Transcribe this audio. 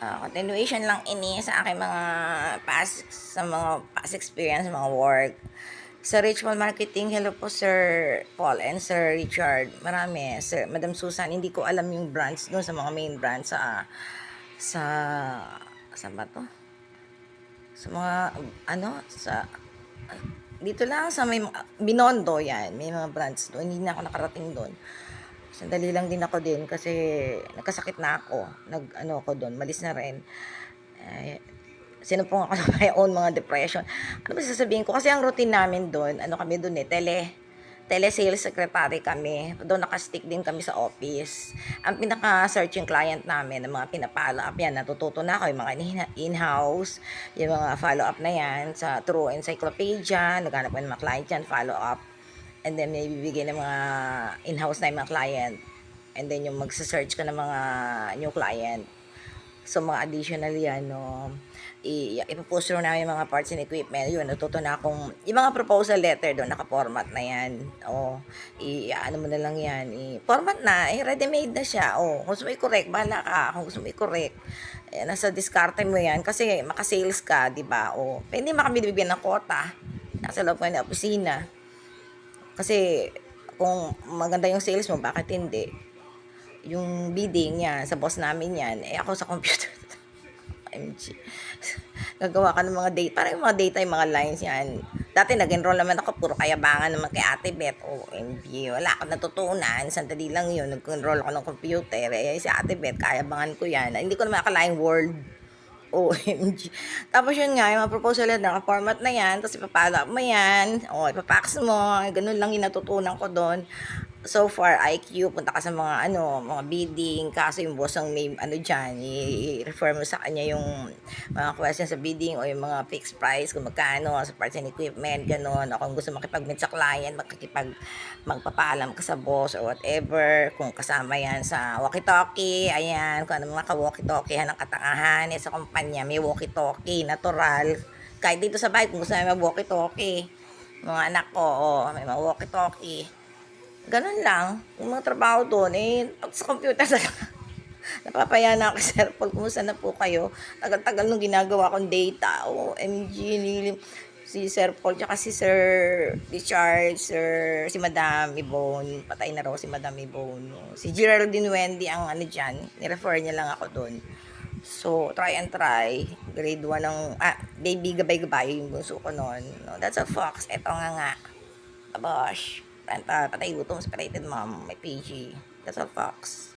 Continuation lang ini sa aking mga past experience, mga work. Sa Richmond Marketing, hello po Sir Paul and Sir Richard. Marami. Sir, Madam Susan, hindi ko alam yung branch doon sa mga main branch sa sa ba to? Sa mga sa dito lang sa may Binondo yan, may mga branch doon. Hindi na ako nakarating doon. Sandali lang din ako din kasi nagkasakit na ako. Ako doon, malis na rin. Eh, sinumpong ako ng my own mga depression. Ano ba sasabihin ko? Kasi ang routine namin doon, kami doon telesales secretary kami. Doon nakastick din kami sa office. Ang pinaka-searching client namin, ng mga pinapalo up yan, natututo na ako, yung mga in-house, yung mga follow-up na yan, sa True Encyclopedia, naghanap ko ng mga client yan, follow-up. And then may bibigay ng mga in-house na yung mga client. And then yung magsa-search ka ng mga new client. So, mga additional yan, no? Ipopost rin namin yung mga parts and equipment. Yun, natuto na akong, yung mga proposal letter doon, naka-format na yan. Ano mo na lang yan. Format na, ready-made na siya. Kung gusto mo i-correct, bahala ka. Kung gusto mo i-correct, nasa diskarte mo yan. Kasi makasales ka, di ba? Hindi mo kami bibigyan ng quota. Nasa loob ka ng opisina. Kasi, kung maganda yung sales mo, bakit hindi? Yung bidding niya, sa boss namin yan, ako sa computer. MG. Gagawa ka ng mga data, parang yung mga data, yung mga lines yan. Dati nag-enroll naman ako, puro kayabangan naman kay Ate Beth. OMG, wala akong natutunan. Sandali lang yun, nag-enroll ako ng computer. Si Ate Beth, kayabangan ko yan. Hindi ko naman akalaing word. OMG. Tapos yun nga, yung mga proposal na naka-format na yan, tapos ipapalo mo yan, ipapax mo, ganun lang yung natutunan ko doon. So far, IQ, punta ka sa mga bidding, kaso yung boss ang may, dyan, i-refer mo sa kanya yung mga questions sa bidding o yung mga fixed price, kung magkano, sa parts and equipment, ganun. O kung gusto makipag-meet sa client, magpapaalam ka sa boss or whatever, kung kasama yan sa walkie-talkie, ayan, kung ano mga ka-walkie-talkie ng katangahan, sa kumpanya, may walkie-talkie, natural. Kahit dito sa bahay, kung gusto namin mag-walkie-talkie, mga anak ko, may mga walkie-talkie. Ganun lang. Yung mga trabaho doon, pag sa computer talaga. Napapaya na ako, Sir Paul. Kumusta na po kayo? Tagal-tagal nung ginagawa kong data. MG, si Sir Paul, tsaka si Sir Richard, si Madam Ibon. Patay na raw si Madam Ibon. Si Geraldine Wendy ang dyan. Nirefer niya lang ako doon. So, try and try. Grade 1 ng, baby gabay-gabay yung bunso ko noon. No, that's a fox. Eto nga. Abash. Patay gutom, separated mom, may PG. That's all, Fox.